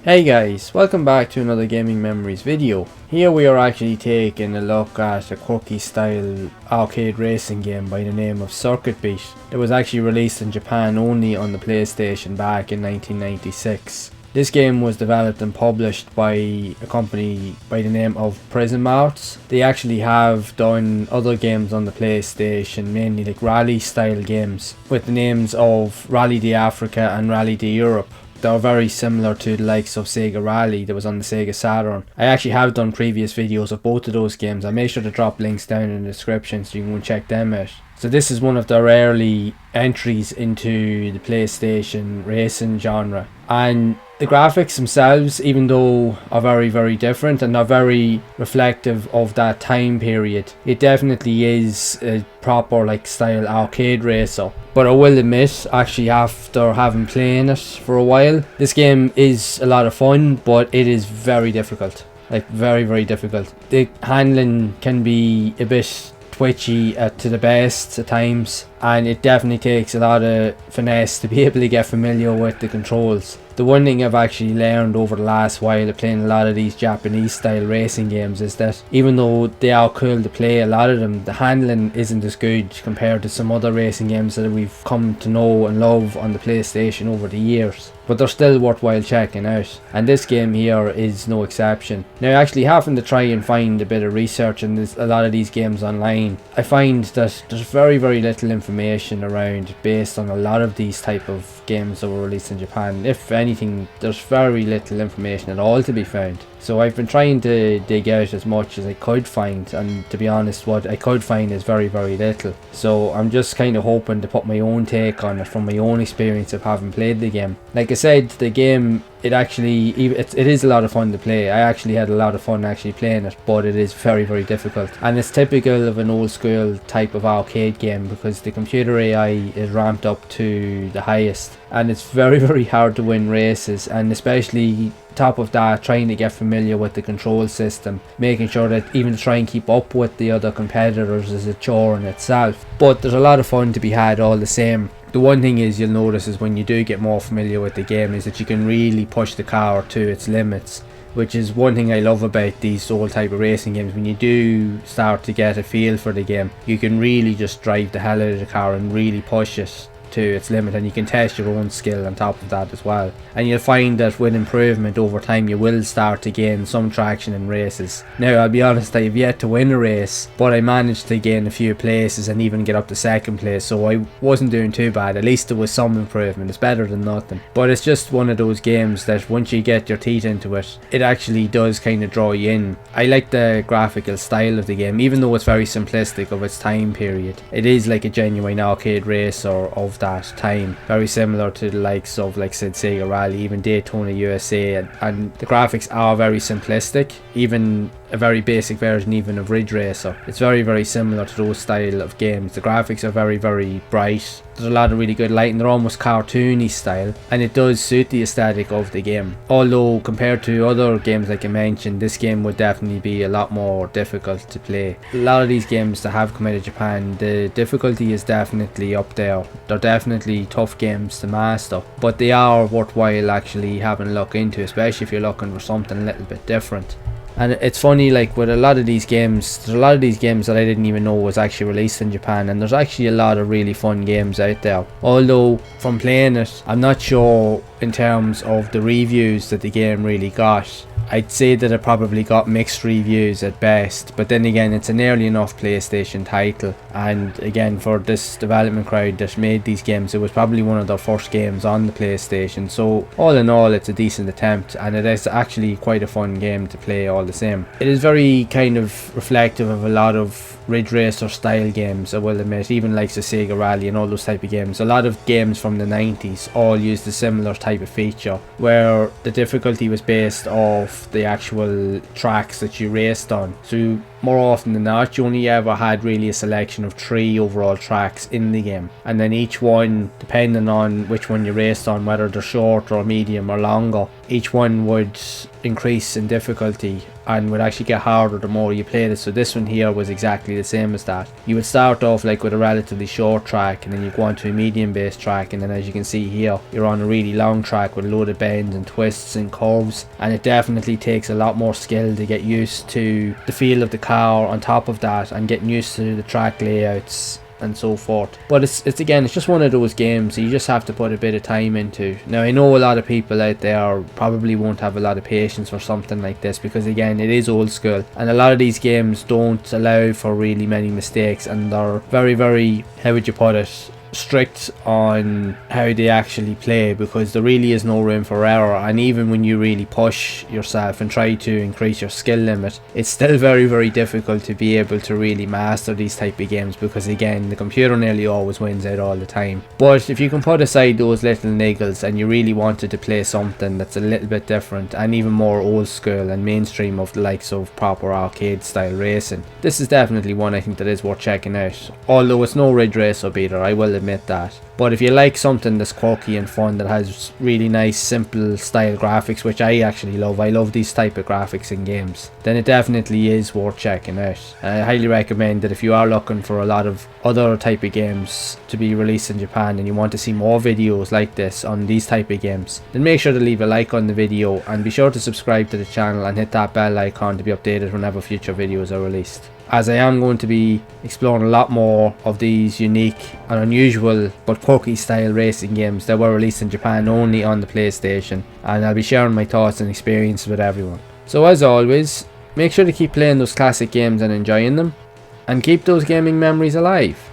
Hey guys, welcome back to another Gaming Memories video. Here we are actually taking a look at a quirky style arcade racing game by the name of Circuit Beat. It was actually released in Japan only on the PlayStation back in 1996. This game was developed and published by a company by the name of Prism Arts. They actually have done other games on the PlayStation, mainly like rally style games, with the names of Rally de Africa and Rally de Europe. They were very similar to the likes of Sega Rally that was on the Sega Saturn. I actually have done previous videos of both of those games. I'll make sure to drop links down in the description so you can go and check them out. So this is one of their early entries into the PlayStation racing genre. And the graphics themselves, even though are very different and are very reflective of that time period, it definitely is a proper like style arcade racer. But I will admit, actually after having playing it for a while, this game is a lot of fun, but it is very difficult. Like very difficult. The handling can be a bit twitchy to the best at times, and it definitely takes a lot of finesse to be able to get familiar with the controls. The one thing I've actually learned over the last while of playing a lot of these Japanese style racing games is that even though they are cool to play, a lot of them, the handling isn't as good compared to some other racing games that we've come to know and love on the PlayStation over the years. But they're still worthwhile checking out, and this game here is no exception. Now, actually having to try and find a bit of research on a lot of these games online, I find that there's very little information around based on a lot of these type of games that were released in Japan. If anything, there's very little information at all to be found. So I've been trying to dig out as much as I could find, and to be honest, what I could find is very little. So I'm just kind of hoping to put my own take on it from my own experience of having played the game. Like I said, the game, it is a lot of fun to play. I actually had a lot of fun actually playing it, but it is very difficult, and it's typical of an old school type of arcade game because the computer AI is ramped up to the highest, and it's very hard to win races, and especially top of that, trying to get familiar with the control system, making sure that even to try and keep up with the other competitors is a chore in itself. But there's a lot of fun to be had all the same. The one thing is you'll notice is when you do get more familiar with the game is that you can really push the car to its limits, which is one thing I love about these old type of racing games. When you do start to get a feel for the game, you can really just drive the hell out of the car and really push it to its limit, and you can test your own skill on top of that as well. And you'll find that with improvement over time you will start to gain some traction in races. Now, I'll be honest, I have yet to win a race, but I managed to gain a few places and even get up to second place, so I wasn't doing too bad. At least there was some improvement. It's better than nothing. But it's just one of those games that once you get your teeth into it, it actually does kind of draw you in. I like the graphical style of the game, even though it's very simplistic of its time period. It is like a genuine arcade racer of that time, very similar to the likes of, like said, Sega Rally, even Daytona USA, and the graphics are very simplistic, even a very basic version even of Ridge Racer. It's very similar to those style of games. The graphics are very bright. There's a lot of really good lighting. They're almost cartoony style, and it does suit the aesthetic of the game. Although compared to other games like I mentioned, this game would definitely be a lot more difficult to play. A lot of these games that have come out of Japan, the difficulty is definitely up there. They're definitely tough games to master, but they are worthwhile actually having a look into, especially if you're looking for something a little bit different. And it's funny, like with a lot of these games, there's a lot of these games that I didn't even know was actually released in Japan, and there's actually a lot of really fun games out there. Although from playing it, I'm not sure in terms of the reviews that the game really got. I'd say that it probably got mixed reviews at best, but then again, it's an early enough PlayStation title, and again, for this development crowd that made these games, it was probably one of their first games on the PlayStation, so all in all it's a decent attempt, and it is actually quite a fun game to play all the same. It is very kind of reflective of a lot of Ridge Racer style games, I will admit, even like the Sega Rally and all those type of games. A lot of games from the 90s all used a similar type of feature, where the difficulty was based off the actual tracks that you raced on. So more often than not, you only ever had really a selection of 3 overall tracks in the game, and then each one, depending on which one you raced on, whether they're short or medium or longer, each one would increase in difficulty and would actually get harder the more you played it. So this one here was exactly the same as that. You would start off like with a relatively short track, and then you go on to a medium based track, and then as you can see here, you're on a really long track with a load of bends and twists and curves, and it definitely takes a lot more skill to get used to the feel of the car on top of that, and getting used to the track layouts and so forth. But it's again, it's just one of those games that you just have to put a bit of time into. Now I know a lot of people out there probably won't have a lot of patience for something like this, because again, it is old school, and a lot of these games don't allow for really many mistakes, and they're very, very, how would you put it, strict on how they actually play, because there really is no room for error. And even when you really push yourself and try to increase your skill limit, it's still very, very difficult to be able to really master these type of games, because again, the computer nearly always wins out all the time. But if you can put aside those little niggles and you really wanted to play something that's a little bit different and even more old school and mainstream of the likes of proper arcade style racing, this is definitely one I think that is worth checking out. Although it's no Ridge Racer beater, I will admit that. But if you like something that's quirky and fun, that has really nice simple style graphics, which I actually love, I love these type of graphics in games, then it definitely is worth checking out. I highly recommend that if you are looking for a lot of other type of games to be released in Japan and you want to see more videos like this on these type of games, then make sure to leave a like on the video, and be sure to subscribe to the channel and hit that bell icon to be updated whenever future videos are released, as I am going to be exploring a lot more of these unique and unusual but quirky style racing games that were released in Japan only on the PlayStation, and I'll be sharing my thoughts and experiences with everyone. So as always, make sure to keep playing those classic games and enjoying them, and keep those gaming memories alive.